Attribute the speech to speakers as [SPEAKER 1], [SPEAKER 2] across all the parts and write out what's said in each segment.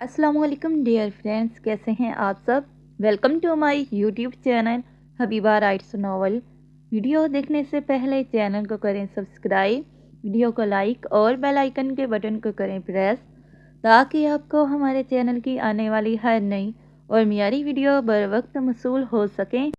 [SPEAKER 1] अस्सलाम वालेकुम dear friends, कैसे हैं आप सब। Welcome to my YouTube channel Habiba writes novel. Video देखने से पहले चैनल को करें सब्सक्राइब, वीडियो को लाइक और बेल आइकन के बटन को करें प्रेस, ताकि आपको हमारे चैनल की आने वाली हर नई और मियारी वीडियो बर वक्त मौसूल हो सकें।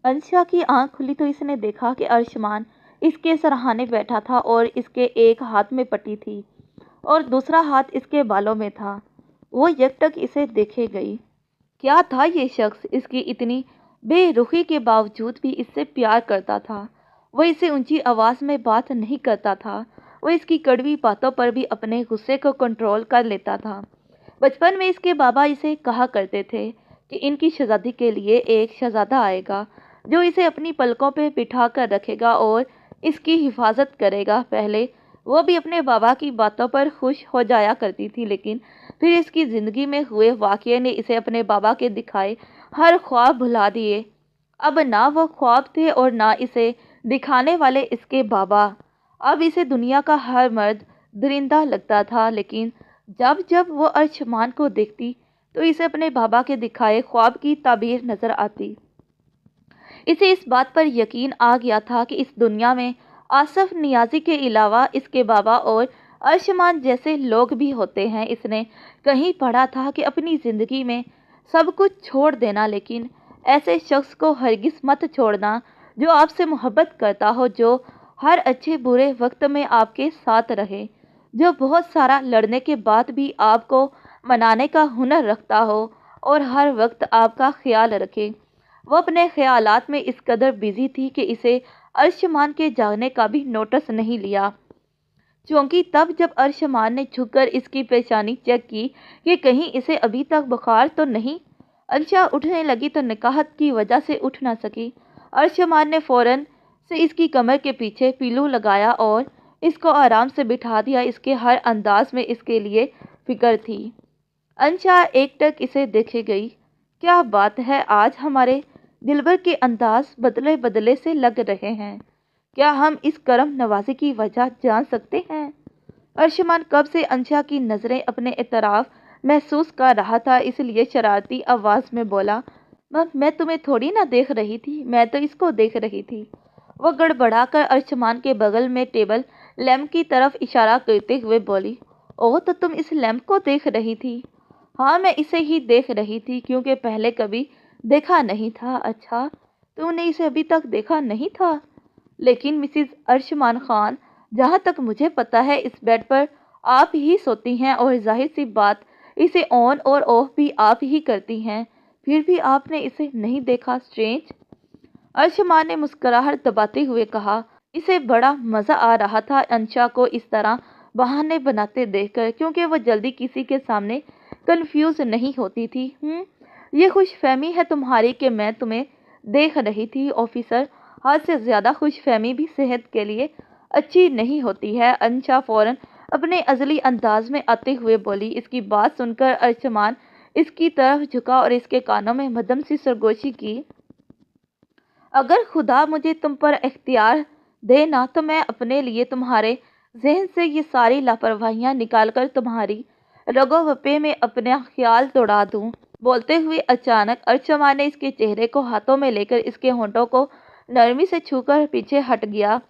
[SPEAKER 1] अंशा की आंख खुली तो इसने देखा कि अर्शमान इसके सराहने बैठा था और इसके एक हाथ में पट्टी थी और दूसरा हाथ इसके बालों में था। वो यकटक इसे देखे गई। क्या था ये शख्स, इसकी इतनी बेरुखी के बावजूद भी इससे प्यार करता था। वो इसे ऊंची आवाज़ में बात नहीं करता था। वो इसकी कड़वी बातों पर भी अपने गुस्से को कंट्रोल कर लेता था। बचपन में इसके बाबा इसे कहा करते थे कि इनकी शहजादी के लिए एक शहजादा आएगा जो इसे अपनी पलकों पे बिठा कर रखेगा और इसकी हिफाजत करेगा। पहले वो भी अपने बाबा की बातों पर खुश हो जाया करती थी, लेकिन फिर इसकी ज़िंदगी में हुए वाक़ये ने इसे अपने बाबा के दिखाए हर ख्वाब भुला दिए। अब ना वो ख्वाब थे और ना इसे दिखाने वाले इसके बाबा। अब इसे दुनिया का हर मर्द दरिंदा लगता था, लेकिन जब जब वो अर्शमान को देखती तो इसे अपने बाबा के दिखाए ख्वाब की ताबीर नज़र आती। इसे इस बात पर यकीन आ गया था कि इस दुनिया में आसफ नियाज़ी के अलावा इसके बाबा और अर्शमान जैसे लोग भी होते हैं। इसने कहीं पढ़ा था कि अपनी ज़िंदगी में सब कुछ छोड़ देना, लेकिन ऐसे शख्स को हरगिज़ मत छोड़ना जो आपसे मोहब्बत करता हो, जो हर अच्छे बुरे वक्त में आपके साथ रहे, जो बहुत सारा लड़ने के बाद भी आपको मनाने का हुनर रखता हो और हर वक्त आपका ख्याल रखे। वो अपने ख्यालात में इस कदर बिजी थी कि इसे अर्शमान के जागने का भी नोटिस नहीं लिया। चूँकि तब जब अर्शमान ने झुककर इसकी पेशानी चेक की कि कहीं इसे अभी तक बुखार तो नहीं, अंशा उठने लगी तो निकाहत की वजह से उठ ना सकी। अर्शमान ने फ़ौरन से इसकी कमर के पीछे पीलू लगाया और इसको आराम से बिठा दिया। इसके हर अंदाज में इसके लिए फ़िक्र थी। अंशा एकटक इसे देखे गई। क्या बात है, आज हमारे दिलबर के अंदाज बदले बदले से लग रहे हैं। क्या हम इस करम नवाजी की वजह जान सकते हैं। अर्शमान कब से अंशा की नज़रें अपने इतराफ़ महसूस कर रहा था, इसलिए शरारती आवाज़ में बोला, मैं तुम्हें थोड़ी ना देख रही थी, मैं तो इसको देख रही थी। वो गड़बड़ाकर अर्शमान के बगल में टेबल लैम्प की तरफ इशारा करते हुए बोली, ओह, तो तुम इस लैम्प को देख रही थी। हाँ, मैं इसे ही देख रही थी, क्योंकि पहले कभी देखा नहीं था। अच्छा, तुमने इसे अभी तक देखा नहीं था। लेकिन मिसिज अर्शमान खान, जहाँ तक मुझे पता है इस बेड पर आप ही सोती हैं और जाहिर सी बात इसे ऑन और ऑफ भी आप ही करती हैं, फिर भी आपने इसे नहीं देखा। स्ट्रेंज। अर्शमान ने मुस्कुराहट दबाते हुए कहा। इसे बड़ा मज़ा आ रहा था अंशा को इस तरह बहाने बनाते देखकर, क्योंकि वो जल्दी किसी के सामने कंफ्यूज नहीं होती थी। ये खुशफहमी है तुम्हारी कि मैं तुम्हें देख रही थी ऑफिसर। हद से ज़्यादा खुशफहमी भी सेहत के लिए अच्छी नहीं होती है। अंशा फ़ौरन अपने अज़ली अंदाज में आते हुए बोली। इसकी बात सुनकर अर्शमान इसकी तरफ झुका और इसके कानों में मध्यम सी सरगोशी की। अगर खुदा मुझे तुम पर इख्तियार दे ना, तो मैं अपने लिए तुम्हारे जहन से ये सारी लापरवाहियाँ निकाल कर तुम्हारी रगो-वपे में अपना ख्याल दौड़ा दूँ। बोलते हुए अचानक अर्शमान ने इसके चेहरे को हाथों में लेकर इसके होंठों को नरमी से छूकर पीछे हट गया।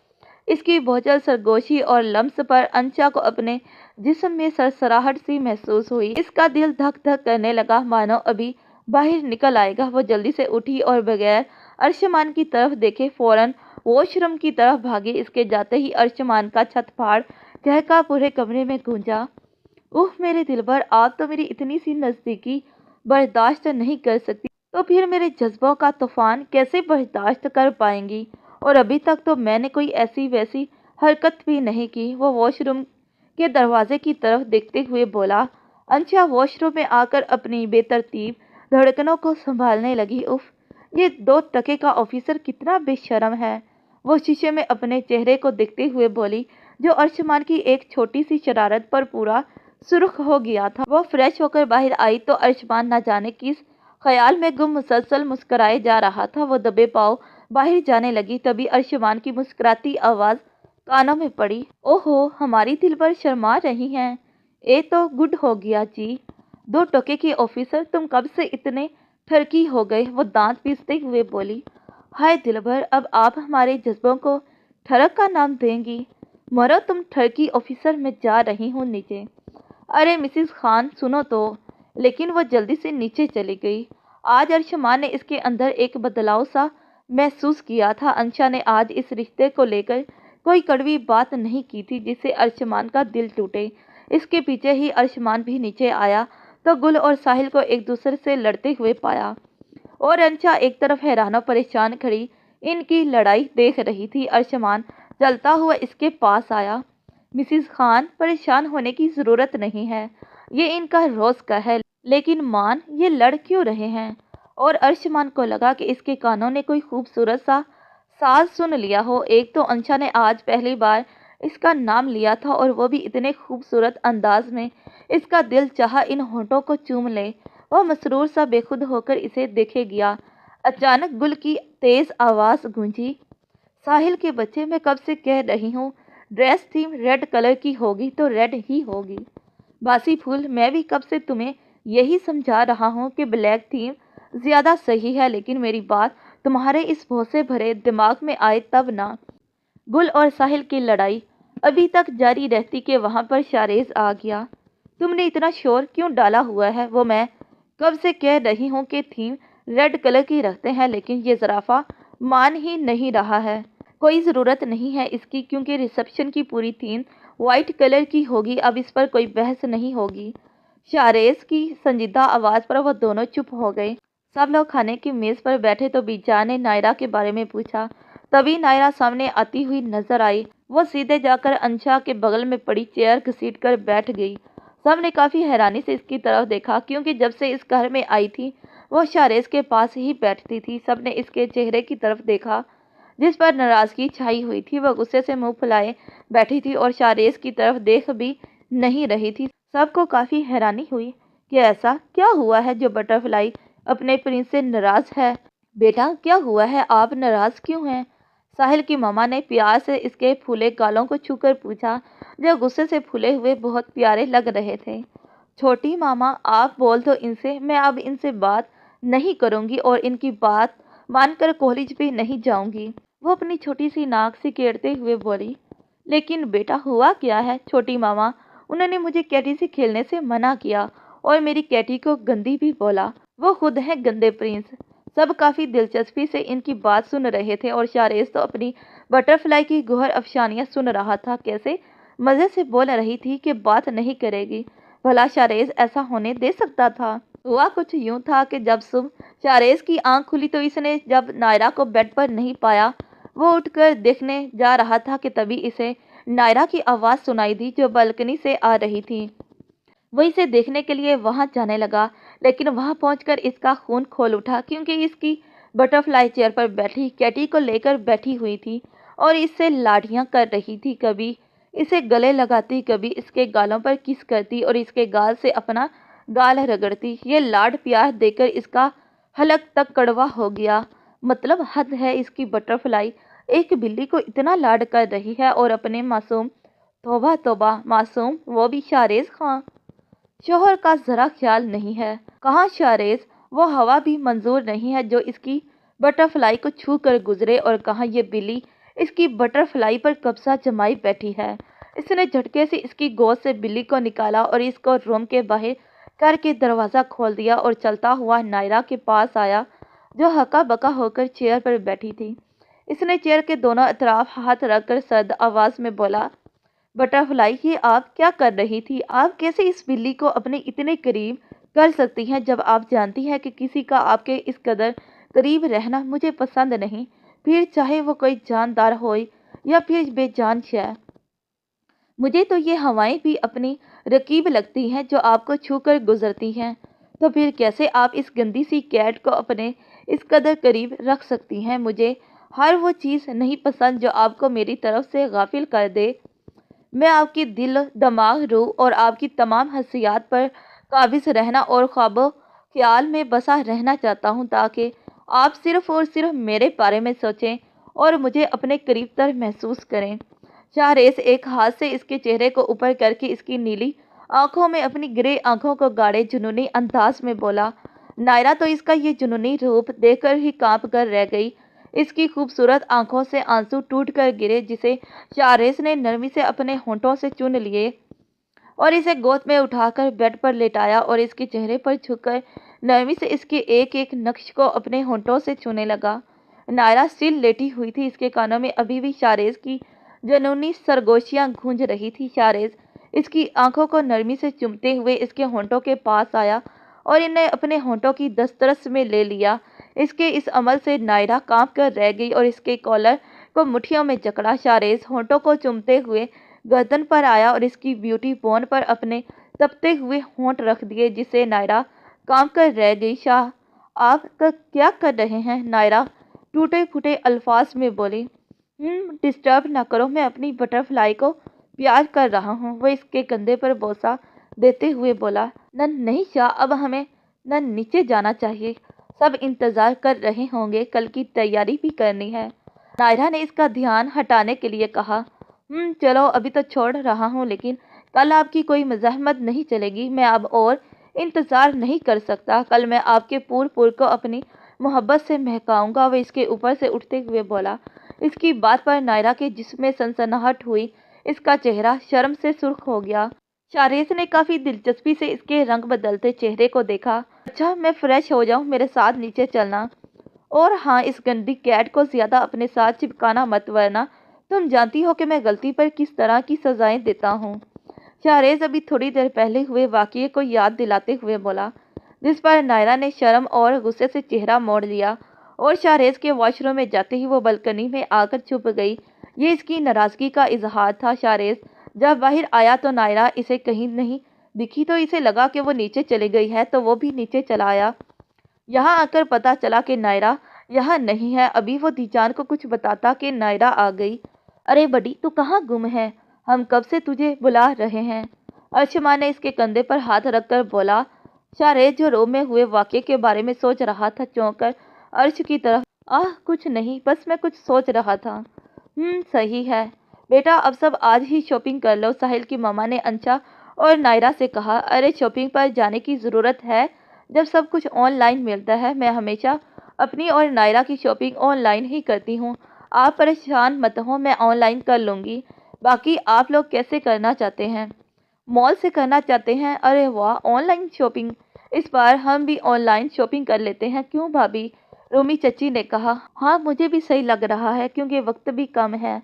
[SPEAKER 1] इसकी बोझल सरगोशी और लम्स पर अंशा को अपने जिस्म में सरसराहट सी महसूस हुई। इसका दिल धक धक करने लगा, मानो अभी बाहर निकल आएगा। वो जल्दी से उठी और बगैर अर्शमान की तरफ देखे फ़ौरन वॉशरूम की तरफ भागी। इसके जाते ही अर्शमान का छत फाड़ चहका पूरे कमरे में गूंजा। उफ मेरे दिलबर, आप तो मेरी इतनी सी नज़दीकी बर्दाश्त नहीं कर सकती, तो फिर मेरे जज्बों का तूफान कैसे बर्दाश्त कर पाएंगी। और अभी तक तो मैंने कोई ऐसी वैसी हरकत भी नहीं की। वो वॉशरूम के दरवाजे की तरफ देखते हुए बोला। अंशा वॉशरूम में आकर अपनी बेतरतीब धड़कनों को संभालने लगी। उफ, ये 2 टके का ऑफिसर कितना बेशर्म है। वो शीशे में अपने चेहरे को देखते हुए बोली, जो अर्शमान की एक छोटी सी शरारत पर पूरा सुर्ख हो गया था। वो फ्रेश होकर बाहर आई तो अर्शमान न जाने किस ख्याल में गुम मुसलसल मुस्कराए जा रहा था। वो दबे पाँव बाहर जाने लगी, तभी अर्शमान की मुस्कुराती आवाज़ कानों में पड़ी। ओहो, हमारी दिल पर शर्मा रही हैं। ये तो गुड हो गया जी। 2 टके की ऑफिसर, तुम कब से इतने ठरकी हो गए? वो दांत पीसते हुए बोली। हाय दिलबर, अब आप हमारे जज्बों को ठरक का नाम देंगी? मरो तुम ठरकी ऑफिसर, मैं जा रही हूँ नीचे। अरे मिसिस खान सुनो तो। लेकिन वो जल्दी से नीचे चली गई। आज अर्शमान ने इसके अंदर एक बदलाव सा महसूस किया था। अंशा ने आज इस रिश्ते को लेकर कोई कड़वी बात नहीं की थी जिससे अर्शमान का दिल टूटे। इसके पीछे ही अर्शमान भी नीचे आया तो गुल और साहिल को एक दूसरे से लड़ते हुए पाया, और अंशा एक तरफ हैरान और परेशान खड़ी इनकी लड़ाई देख रही थी। अर्शमान चलता हुआ इसके पास आया। मिसिस खान, परेशान होने की ज़रूरत नहीं है, ये इनका रोज़ का है। लेकिन मान, ये लड़ क्यों रहे हैं? और अर्शमान को लगा कि इसके कानों ने कोई खूबसूरत सा साज सुन लिया हो। एक तो अंशा ने आज पहली बार इसका नाम लिया था, और वो भी इतने खूबसूरत अंदाज में। इसका दिल चाहा इन होठों को चूम ले। वह मसरूर सा बेखुद होकर इसे देखे गया। अचानक गुल की तेज आवाज़ गूंजी। साहिल के बच्चे, मैं कब से कह रही हूँ ड्रेस थीम रेड कलर की होगी तो रेड ही होगी। बासी फूल, मैं भी कब से तुम्हें यही समझा रहा हूँ कि ब्लैक थीम ज़्यादा सही है, लेकिन मेरी बात तुम्हारे इस भौसे भरे दिमाग में आए तब ना। गुल और साहिल की लड़ाई अभी तक जारी रहती कि वहाँ पर शारेज आ गया। तुमने इतना शोर क्यों डाला हुआ है? वो मैं कब से कह रही हूँ कि थीम रेड कलर की रखते हैं, लेकिन ये ज़राफ़ा मान ही नहीं रहा है। कोई ज़रूरत नहीं है इसकी, क्योंकि रिसेप्शन की पूरी थीम वाइट कलर की होगी। अब इस पर कोई बहस नहीं होगी। शारेज की संजीदा आवाज़ पर वह दोनों चुप हो गए। सब लोग खाने की मेज़ पर बैठे तो बीजा ने नायरा के बारे में पूछा। तभी नायरा सामने आती हुई नजर आई। वो सीधे जाकर अंशा के बगल में पड़ी चेयर घसीट कर बैठ गई। सबने काफ़ी हैरानी से इसकी तरफ देखा, क्योंकि जब से इस घर में आई थी वो शारेज के पास ही बैठती थी। सबने इसके चेहरे की तरफ देखा जिस पर नाराज़गी छाई हुई थी। वह गुस्से से मुंह फुलाए बैठी थी और शारेज की तरफ देख भी नहीं रही थी। सबको काफ़ी हैरानी हुई कि ऐसा क्या हुआ है जो बटरफ्लाई अपने प्रिंस से नाराज़ है। बेटा, क्या हुआ है? आप नाराज़ क्यों हैं? साहिल की मामा ने प्यार से इसके फूले गालों को छूकर पूछा, जो गुस्से से फूले हुए बहुत प्यारे लग रहे थे। छोटी मामा, आप बोल दो इनसे, मैं अब इनसे बात नहीं करूंगी और इनकी बात मानकर कॉलेज भी नहीं जाऊंगी। वो अपनी छोटी सी नाक सिकेड़ते हुए बोली। लेकिन बेटा, हुआ क्या है? छोटी मामा, उन्होंने मुझे कैटी से खेलने से मना किया और मेरी कैटी को गंदी भी बोला। वो खुद है गंदे प्रिंस। सब काफ़ी दिलचस्पी से इनकी बात सुन रहे थे, और शारेज तो अपनी बटरफ्लाई की गुहर अफसानियाँ सुन रहा था। कैसे मज़े से बोल रही थी कि बात नहीं करेगी। भला शारेज ऐसा होने दे सकता था? हुआ कुछ यूं था कि जब सुबह शारेज की आंख खुली तो इसने जब नायरा को बेड पर नहीं पाया, वो उठकर देखने जा रहा था कि तभी इसे नायरा की आवाज़ सुनाई दी जो बालकनी से आ रही थी। वो इसे देखने के लिए वहां जाने लगा, लेकिन वहां पहुंचकर इसका खून खोल उठा, क्योंकि इसकी बटरफ्लाई चेयर पर बैठी कैटी को लेकर बैठी हुई थी और इससे लाडियां कर रही थी। कभी इसे गले लगाती, कभी इसके गालों पर किस करती और इसके गाल से अपना गाल रगड़ती। ये लाड प्यार देकर इसका हलक तक कड़वा हो गया। मतलब हद है इसकी। बटरफ्लाई एक बिल्ली को इतना लाड कर रही है और अपने मासूम, तौबा तौबा, मासूम, वो भी शारेज खां। शोहर का ज़रा ख्याल नहीं है। कहाँ शारेज, वो हवा भी मंजूर नहीं है जो इसकी बटरफ्लाई को छू कर गुजरे, और कहाँ ये बिल्ली इसकी बटरफ्लाई पर कब्जा जमाई बैठी है। इसने झटके से इसकी गोद से बिल्ली को निकाला और इसको रूम के बाहर करके दरवाज़ा खोल दिया और चलता हुआ नायरा के पास आया, जो हका बका होकर चेयर पर बैठी थी। इसने चेयर के दोनों अतराफ हाथ रखकर सर्द आवाज़ में बोला, बटरफ्लाई, ये आप क्या कर रही थी? आप कैसे इस बिल्ली को अपने इतने करीब कर सकती हैं जब आप जानती हैं कि किसी का आपके इस कदर करीब रहना मुझे पसंद नहीं, फिर चाहे वो कोई जानदार हो या फिर बेजान शय। मुझे तो ये हवाएं भी अपनी रकीब लगती हैं जो आपको छू कर गुजरती हैं। तो फिर कैसे आप इस गंदी सी कैट को अपने इस कदर करीब रख सकती हैं? मुझे हर वो चीज़ नहीं पसंद जो आपको मेरी तरफ से गाफिल कर दे। मैं आपकी दिल, दिमाग, रूह और आपकी तमाम हसीयात पर काबिज रहना और ख्वाबो ख्याल में बसा रहना चाहता हूँ, ताकि आप सिर्फ़ और सिर्फ मेरे बारे में सोचें और मुझे अपने करीब तर महसूस करें। शाहरेज एक हाथ से इसके चेहरे को ऊपर करके इसकी नीली आंखों में अपनी ग्रे आंखों को गाड़े जुनूनी अंदाज में बोला। नायरा तो इसका ये जुनूनी रूप देखकर ही कांप कर रह गई। इसकी खूबसूरत आंखों से आंसू टूट कर गिरे, जिसे शाहरेज ने नरमी से अपने होंठों से चूम लिए और इसे गोद में उठाकर बेड पर लेटाया और इसके चेहरे पर झुककर नरमी से इसके एक एक नक्श को अपने होंठों से छूने लगा। नायरा स्टिल लेटी हुई थी। इसके कानों में अभी भी शाहरेज की जुनूनी सरगोशियां गूंज रही थी। शाहरेज इसकी आंखों को नरमी से चूमते हुए इसके होंठों के पास आया और इन्हें अपने होंठों की दस्तरस में ले लिया। इसके इस अमल से नायरा कांप कर रह गई और इसके कॉलर को मुट्ठियों में जकड़ा। शाहरेज होंठों को चूमते हुए गर्दन पर आया और इसकी ब्यूटी बोन पर अपने तपते हुए होंठ रख दिए, जिसे नायरा कांप कर रह गई। शाह, आप क्या कर रहे हैं? नायरा टूटे फूटे अल्फाज में बोली। डिस्टर्ब ना करो, मैं अपनी बटरफ्लाई को प्यार कर रहा हूँ, वो इसके कंधे पर बोसा देते हुए बोला। नहीं शाह, अब हमें नीचे जाना चाहिए, सब इंतज़ार कर रहे होंगे, कल की तैयारी भी करनी है। नायरा ने इसका ध्यान हटाने के लिए कहा। चलो, अभी तो छोड़ रहा हूँ, लेकिन कल आपकी कोई मज़ाहमत नहीं चलेगी। मैं अब और इंतज़ार नहीं कर सकता। कल मैं आपके पूर को अपनी मोहब्बत से महकाऊंगा, वो इसके ऊपर से उठते हुए बोला। इसकी बात पर नायरा के जिस्म में सनसनाहट हुई। इसका चेहरा शर्म से सुर्ख हो गया। शाहरेज ने काफ़ी दिलचस्पी से इसके रंग बदलते चेहरे को देखा। अच्छा, मैं फ्रेश हो जाऊं, मेरे साथ नीचे चलना। और हाँ, इस गंदी कैट को ज़्यादा अपने साथ चिपकाना मत, वरना तुम जानती हो कि मैं गलती पर किस तरह की सज़ाएं देता हूँ। शाहरेज अभी थोड़ी देर पहले हुए वाक़ये को याद दिलाते हुए बोला, जिस पर नायरा ने शर्म और गुस्से से चेहरा मोड़ लिया और शाहरेज के वॉशरूम में जाते ही वो बालकनी में आकर छुप गई। ये इसकी नाराज़गी का इजहार था। शाहरेज जब बाहर आया तो नायरा इसे कहीं नहीं दिखी, तो इसे लगा कि वो नीचे चली गई है, तो वो भी नीचे चला आया। यहाँ आकर पता चला कि नायरा यहाँ नहीं है। अभी वो दीजान को कुछ बताता कि नायरा आ गई। अरे बड़ी, तू कहाँ गुम है? हम कब से तुझे बुला रहे हैं। अर्शमान ने इसके कंधे पर हाथ रखकर बोला। शाहरेज, जो रूम में हुए वाक़ये के बारे में सोच रहा था, चौंक कर अर्श की तरफ। कुछ नहीं, बस मैं कुछ सोच रहा था। सही है बेटा, अब सब आज ही शॉपिंग कर लो, साहिल की मामा ने अंशा और नायरा से कहा। अरे, शॉपिंग पर जाने की ज़रूरत है जब सब कुछ ऑनलाइन मिलता है। मैं हमेशा अपनी और नायरा की शॉपिंग ऑनलाइन ही करती हूँ। आप परेशान मत हो, मैं ऑनलाइन कर लूँगी। बाकी आप लोग कैसे करना चाहते हैं? मॉल से करना चाहते हैं? अरे वाह, ऑनलाइन शॉपिंग। इस बार हम भी ऑनलाइन शॉपिंग कर लेते हैं, क्यों भाभी? रोमी चची ने कहा। हाँ, मुझे भी सही लग रहा है, क्योंकि वक्त भी कम है।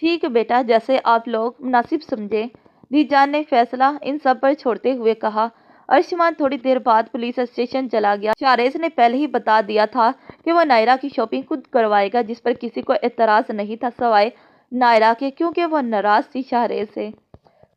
[SPEAKER 1] ठीक बेटा, जैसे आप लोग मुनासिब समझे, दीजान ने फैसला इन सब पर छोड़ते हुए कहा। अर्शमान थोड़ी देर बाद पुलिस स्टेशन चला गया। शाहरेज ने पहले ही बता दिया था कि वह नायरा की शॉपिंग खुद करवाएगा, जिस पर किसी को एतराज़ नहीं था सवाए नायरा के, क्योंकि वह नाराज़ थी शाहरेज से।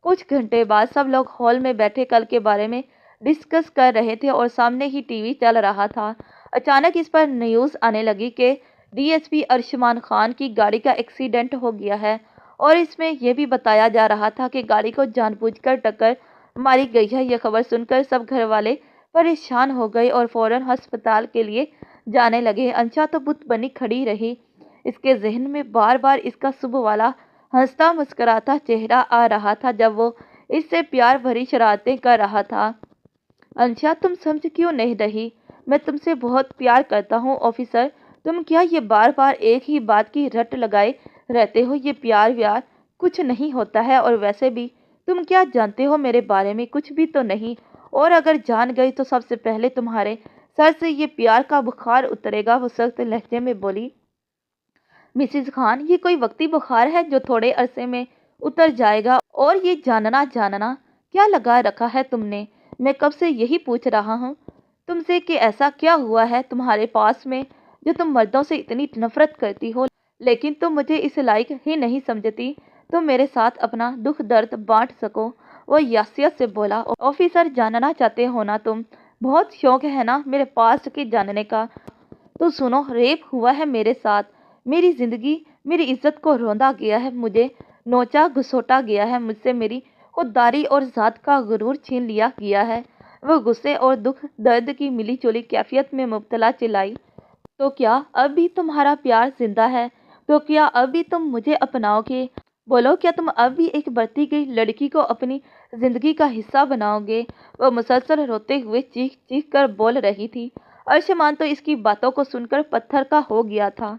[SPEAKER 1] कुछ घंटे बाद सब लोग हॉल में बैठे कल के बारे में डिस्कस कर रहे थे और सामने ही टीवी चल रहा था। अचानक इस पर न्यूज़ आने लगी कि डीएसपी अर्शमान खान की गाड़ी का एक्सीडेंट हो गया है और इसमें यह भी बताया जा रहा था कि गाड़ी को जानबूझकर टक्कर मारी गई है। यह खबर सुनकर सब घर वाले परेशान हो गए और फौरन अस्पताल के लिए जाने लगे। अंशा तो बुत बनी खड़ी रही। इसके जहन में बार बार इसका सुबह वाला हंसता मुस्कुराता चेहरा आ रहा था जब वो इससे प्यार भरी शरारतें कर रहा था। अंशा, तुम समझ क्यों नहीं रही? मैं तुमसे बहुत प्यार करता हूँ ऑफिसर। तुम क्या ये बार बार एक ही बात की रट लगाए रहते हो? ये प्यार व्यार कुछ नहीं होता है, और वैसे भी तुम क्या जानते हो मेरे बारे में? कुछ भी तो नहीं, और अगर जान गई तो सबसे पहले तुम्हारे सर से ये प्यार का बुखार उतरेगा, वो सख्त लहजे में बोली। मिसिज खान, ये कोई वक्ती बुखार है जो थोड़े अरसे में उतर जाएगा, और ये जानना क्या लगा रखा है तुमने? मैं कब से यही पूछ रहा हूँ तुमसे कि ऐसा क्या हुआ है तुम्हारे पास में जो तुम मर्दों से इतनी नफरत करती हो, लेकिन तुम मुझे इस लायक ही नहीं समझती तुम मेरे साथ अपना दुख दर्द बांट सको। वो यासियत से बोला। ऑफिसर, जानना चाहते हो ना तुम? बहुत शौक है ना मेरे पास के जानने का? तो सुनो, रेप हुआ है मेरे साथ। मेरी ज़िंदगी, मेरी इज्जत को रौंदा गया है, मुझे नोचा घुसोटा गया है, मुझसे मेरी खुददारी और ज़ात का गुरूर छीन लिया गया है। वो गुस्से और दुख दर्द की मिली जुली कैफियत में मुब्तला चिल्लाई। तो क्या अब भी तुम्हारा प्यार जिंदा है? तो क्या अब भी तुम मुझे अपनाओगे? بولو کیا تم اب بھی ایک بڑھتی گئی لڑکی کو اپنی زندگی کا حصہ بناؤ گے؟ وہ مسلسل روتے ہوئے چیخ چیخ کر بول رہی تھی۔ ارشمان تو اس کی باتوں کو سن کر پتھر کا ہو گیا تھا۔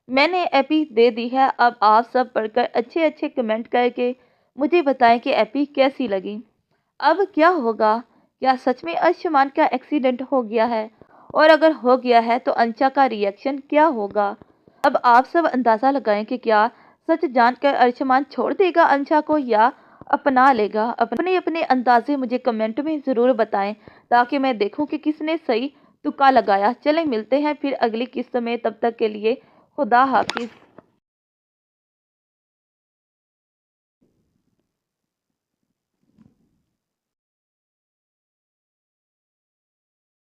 [SPEAKER 1] میں نے ایپی دے دی ہے، اب آپ سب پڑھ کر اچھے اچھے کمنٹ کر کے مجھے بتائیں کہ ایپی کیسی لگی۔ اب کیا ہوگا؟ کیا سچ میں ارشمان کا ایکسیڈنٹ ہو گیا ہے؟ اور اگر ہو گیا ہے تو انشا کا ریئیکشن کیا ہوگا؟ اب آپ سب اندازہ لگائیں کہ کیا سچ جان کر ارشمان چھوڑ دے گا انشا کو یا اپنا لے گا؟ اپنے اپنے اندازے مجھے کمنٹ میں ضرور بتائیں تاکہ میں دیکھوں کہ کس نے صحیح تکا لگایا۔ چلیں ملتے ہیں پھر اگلی قسط میں، تب تک کے لیے خدا حافظ۔